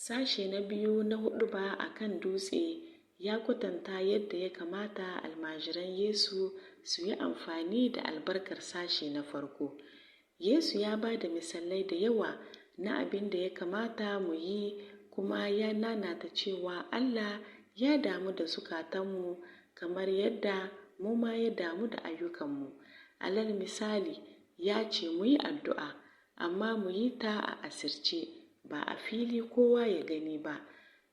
Sashe na biyu na huɗuba a kan dutse ya kwatanta yadda ya kamata almajiran Yesu su yi amfani da albarkar sashe na farko. Yesu ya ba da misalai da yawa na abin da ya kamata mu yi, kuma ya nanata cewa Allah ya damu da zukatanmu kamar yadda mu ma ya damu da ayyukanmu. Alal misali, ya ce mu yi addu'a, amma mu yi ta a asirce, ba a fili kowa ya gani ba.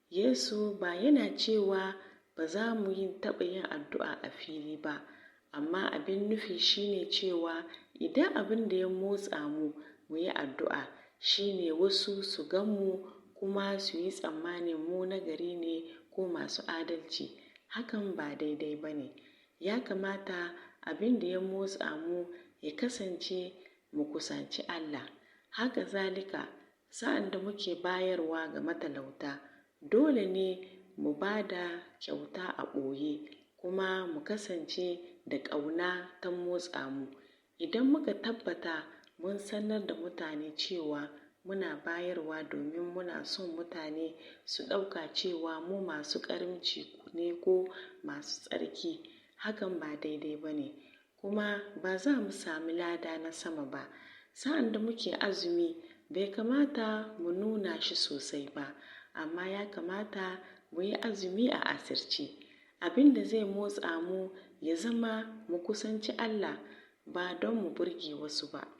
Yesu ba yana cewa ba za mu taɓa yin addu'a a fili ba, amma abin nufi shine cewa idan abin da ya motsa mu yi addu'a shine wasu su gan mu kuma su yi tsammanin mu nagari ne ko masu adalci, hakan ba daidai ba ne. Ya kamata abin da ya motsa mu ya kasance mu kusanci Allah. Haka zalika, sa'an da muke bayarwa ga matalauta, dole ne mu ba da kyauta a ɓoye, kuma mu kasance da ƙauna ta motsa mu. Idan muka tabbata mun sanar da mutane cewa muna bayarwa domin muna son mutane su ɗauka cewa mu masu ƙarimci ne ko masu tsarki, hakan ba daidai ba ne, kuma ba za mu sami lada na sama ba. Sa'an da muke azumi, bai kamata mu nuna shi sosai ba, amma ya kamata mu yi azumi a asirce. Abin da zai motsa mu ya zama mu kusanci Allah, ba don mu burge wasu ba.